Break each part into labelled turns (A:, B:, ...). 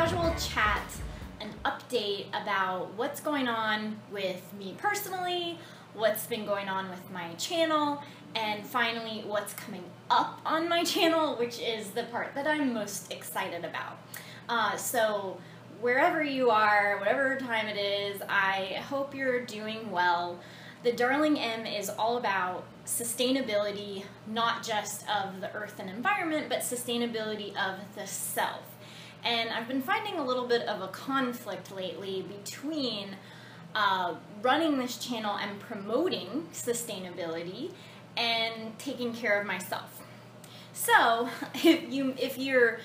A: casual chat, an update about what's going on with me personally, what's been going on with my channel, and finally what's coming up on my channel, which is the part that I'm most excited about. So wherever you are, whatever time it is, I hope you're doing well. The Darling M is all about sustainability, not just of the earth and environment, but sustainability of the self. And I've been finding a little bit of a conflict lately between running this channel and promoting sustainability and taking care of myself. So if you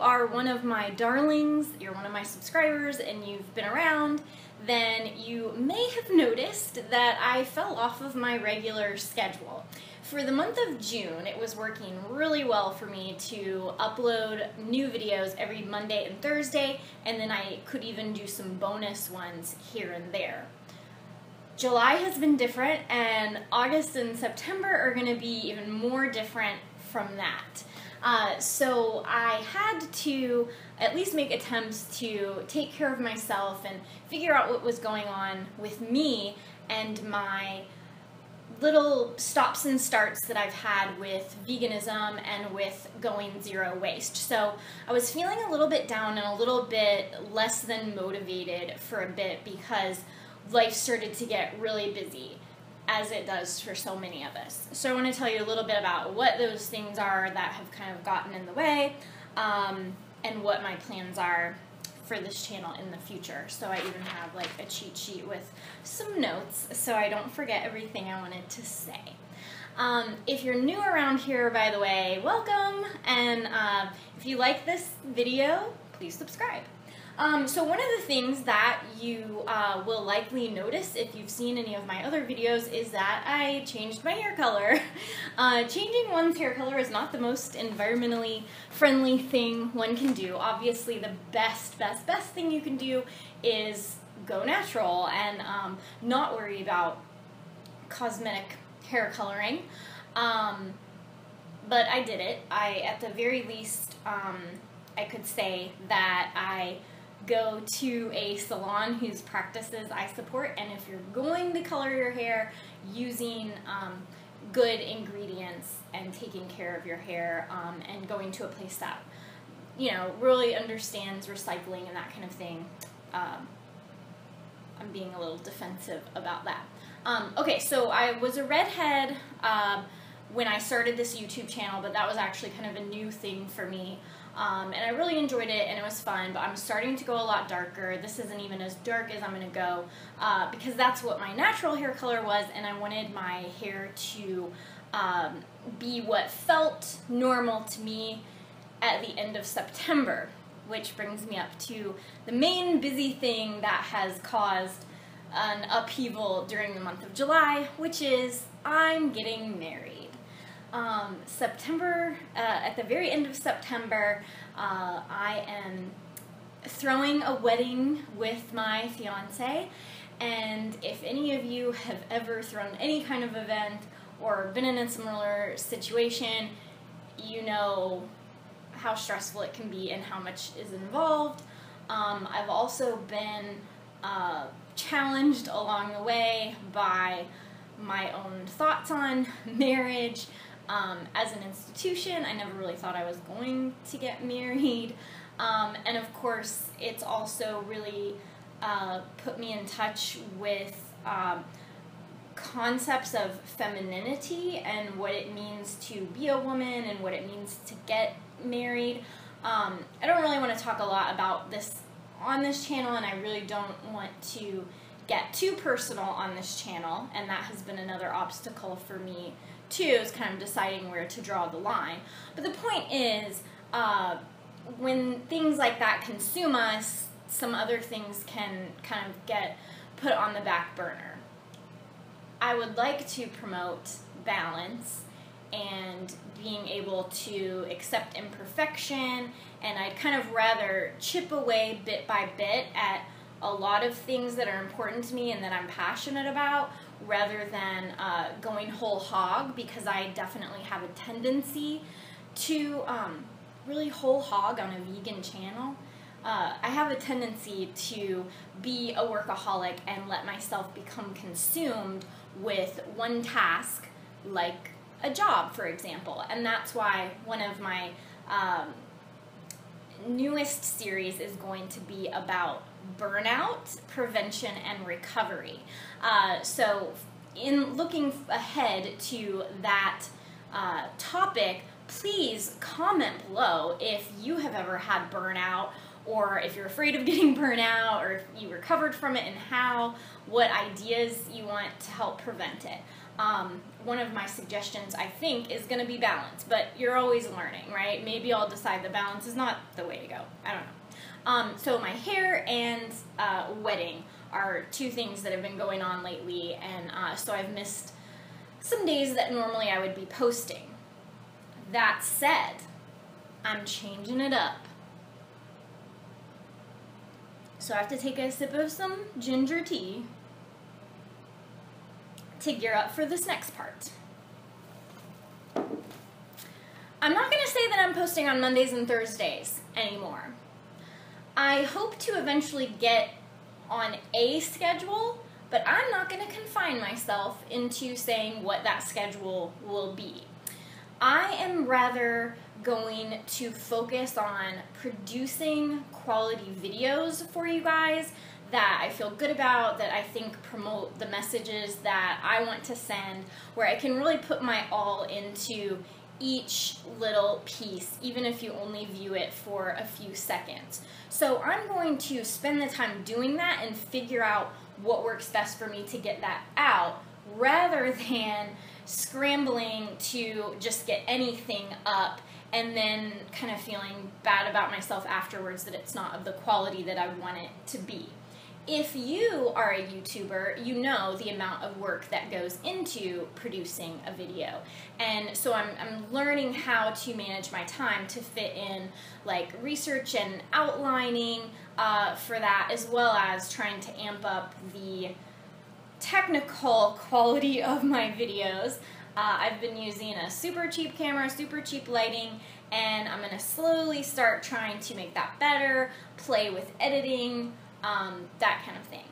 A: are one of my darlings, you're one of my subscribers, and you've been around, then you may have noticed that I fell off of my regular schedule. For the month of June, it was working really well for me to upload new videos every Monday and Thursday, and then I could even do some bonus ones here and there. July has been different, and August and September are going to be even more different from that. So I had to at least make attempts to take care of myself and figure out what was going on with me and my little stops and starts that I've had with veganism and with going zero waste. So I was feeling a little bit down and a little bit less than motivated for a bit because life started to get really busy, as it does for so many of us. So I want to tell you a little bit about what those things are that have kind of gotten in the way, and what my plans are for this channel in the future. So I even have like a cheat sheet with some notes so I don't forget everything I wanted to say. If you're new around here, by the way, welcome, and if you like this video, please subscribe. So one of the things that you will likely notice if you've seen any of my other videos is that I changed my hair color. Changing one's hair color is not the most environmentally friendly thing one can do. Obviously the best thing you can do is go natural and not worry about cosmetic hair coloring. But I did it. At the very least, I could say that I go to a salon whose practices I support, and if you're going to color your hair using good ingredients and taking care of your hair, and going to a place that, you know, really understands recycling and that kind of thing, I'm being a little defensive about that. Okay, so I was a redhead when I started this YouTube channel, but that was actually kind of a new thing for me. And I really enjoyed it, and it was fun, but I'm starting to go a lot darker. This isn't even as dark as I'm going to go, because that's what my natural hair color was, and I wanted my hair to be what felt normal to me at the end of September, which brings me up to the main busy thing that has caused an upheaval during the month of July, which is I'm getting married. At the very end of September, I am throwing a wedding with my fiance, and if any of you have ever thrown any kind of event or been in a similar situation, you know how stressful it can be and how much is involved. I've also been challenged along the way by my own thoughts on marriage. As an institution, I never really thought I was going to get married, and of course it's also really put me in touch with concepts of femininity and what it means to be a woman and what it means to get married. I don't really want to talk a lot about this on this channel, and I really don't want to get too personal on this channel, and that has been another obstacle for me too, is kind of deciding where to draw the line. But the point is, when things like that consume us, some other things can kind of get put on the back burner. I would like to promote balance and being able to accept imperfection, and I'd kind of rather chip away bit by bit at a lot of things that are important to me and that I'm passionate about, rather than going whole hog, because I definitely have a tendency to really whole hog on a vegan channel, I have a tendency to be a workaholic and let myself become consumed with one task, like a job, for example. And that's why one of my newest series is going to be about burnout, prevention, and recovery. So in looking ahead to that topic, please comment below if you have ever had burnout, or if you're afraid of getting burnout, or if you recovered from it and how, what ideas you want to help prevent it. One of my suggestions, I think, is going to be balance, but you're always learning, right? Maybe I'll decide that balance is not the way to go. I don't know. So my hair and wedding are two things that have been going on lately, and so I've missed some days that normally I would be posting. That said, I'm changing it up. So I have to take a sip of some ginger tea to gear up for this next part. I'm not going to say that I'm posting on Mondays and Thursdays anymore. I hope to eventually get on a schedule, but I'm not going to confine myself into saying what that schedule will be. I am rather going to focus on producing quality videos for you guys that I feel good about, that I think promote the messages that I want to send, where I can really put my all into each little piece, even if you only view it for a few seconds. So I'm going to spend the time doing that and figure out what works best for me to get that out, rather than scrambling to just get anything up and then kind of feeling bad about myself afterwards that it's not of the quality that I want it to be. If you are a YouTuber, you know the amount of work that goes into producing a video. And so I'm learning how to manage my time to fit in like research and outlining for that, as well as trying to amp up the technical quality of my videos. I've been using a super cheap camera, super cheap lighting, and I'm going to slowly start trying to make that better, play with editing, that kind of thing.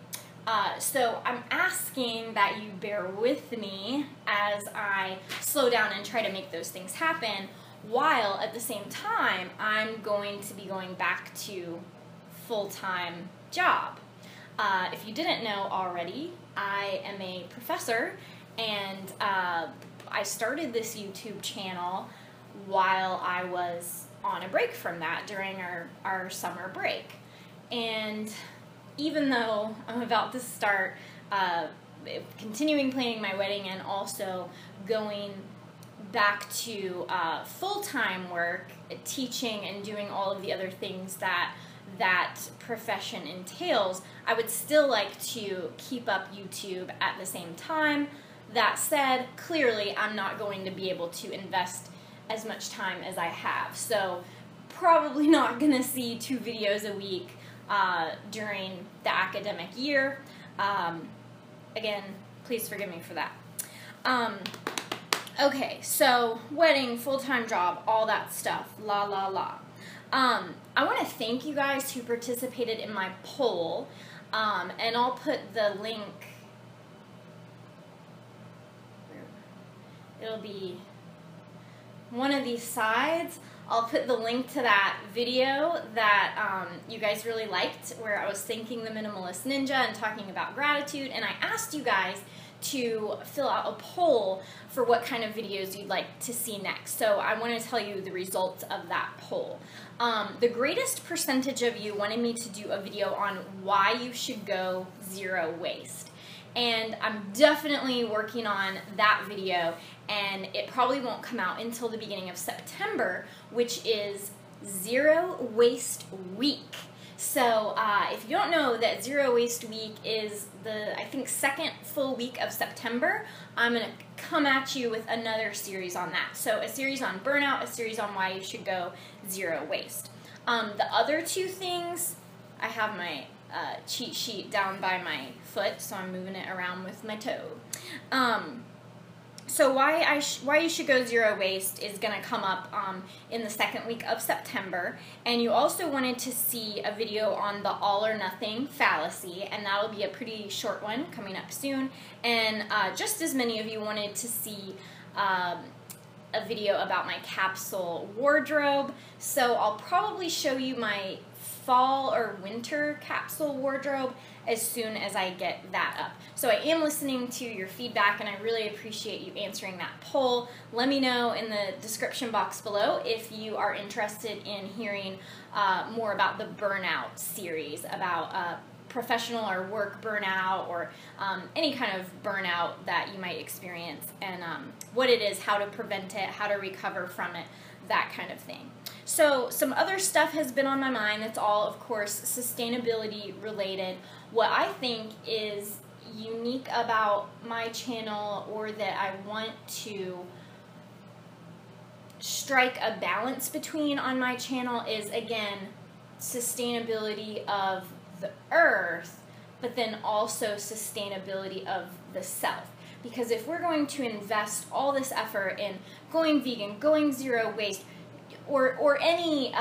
A: So I'm asking that you bear with me as I slow down and try to make those things happen, while at the same time I'm going to be going back to full-time job. If you didn't know already, I am a professor, and I started this YouTube channel while I was on a break from that during our summer break. And even though I'm about to start continuing planning my wedding and also going back to full-time work, teaching and doing all of the other things that profession entails, I would still like to keep up YouTube at the same time. That said, clearly I'm not going to be able to invest as much time as I have, so probably not going to see 2 videos a week during the academic year. Again, please forgive me for that. Okay, so wedding, full-time job, all that stuff, la la la. I want to thank you guys who participated in my poll, and I'll put the link. It'll be one of these sides. I'll put the link to that video that you guys really liked, where I was thanking the Minimalist Ninja and talking about gratitude, and I asked you guys to fill out a poll for what kind of videos you'd like to see next. So I want to tell you the results of that poll. The greatest percentage of you wanted me to do a video on why you should go zero waste. And I'm definitely working on that video, and it probably won't come out until the beginning of September, which is Zero Waste Week. So if you don't know that Zero Waste Week is the, I think, 2nd full week of September, I'm going to come at you with another series on that. So a series on burnout, a series on why you should go zero waste. The other 2 things, I have my cheat sheet down by my foot, so I'm moving it around with my toe. So why you should go zero waste is going to come up in the second week of September, and you also wanted to see a video on the all or nothing fallacy, and that'll be a pretty short one coming up soon. And just as many of you wanted to see a video about my capsule wardrobe, so I'll probably show you my fall or winter capsule wardrobe as soon as I get that up. So I am listening to your feedback, and I really appreciate you answering that poll. Let me know in the description box below if you are interested in hearing more about the burnout series, about professional or work burnout, or any kind of burnout that you might experience, and what it is, how to prevent it, how to recover from it, that kind of thing. So some other stuff has been on my mind that's all, of course, sustainability related. What I think is unique about my channel, or that I want to strike a balance between on my channel, is, again, sustainability of the earth, but then also sustainability of the self. Because if we're going to invest all this effort in going vegan, going zero waste, or any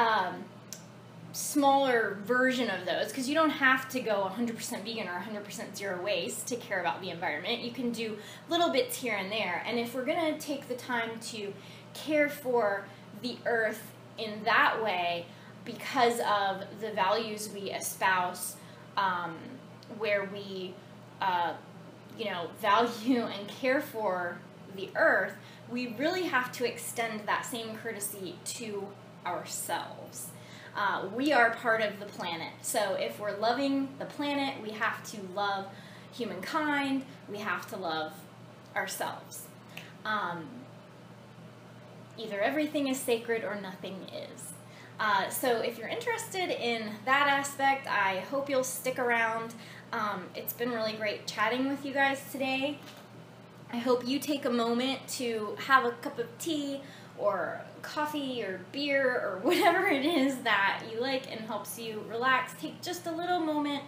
A: smaller version of those, because you don't have to go 100% vegan or 100% zero waste to care about the environment. You can do little bits here and there. And if we're going to take the time to care for the earth in that way, because of the values we espouse, where we value and care for the earth, we really have to extend that same courtesy to ourselves. We are part of the planet, so if we're loving the planet, we have to love humankind, we have to love ourselves. Either everything is sacred or nothing is. So if you're interested in that aspect, I hope you'll stick around. It's been really great chatting with you guys today. I hope you take a moment to have a cup of tea or coffee or beer or whatever it is that you like and helps you relax. Take just a little moment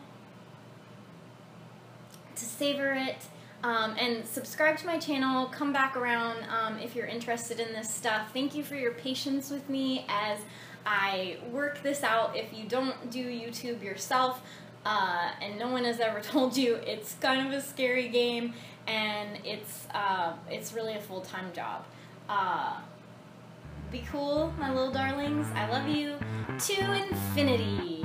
A: to savor it, and subscribe to my channel. Come back around if you're interested in this stuff. Thank you for your patience with me as I work this out. If you don't do YouTube yourself, and no one has ever told you, it's kind of a scary game, and it's really a full-time job. Be cool, my little darlings. I love you to infinity.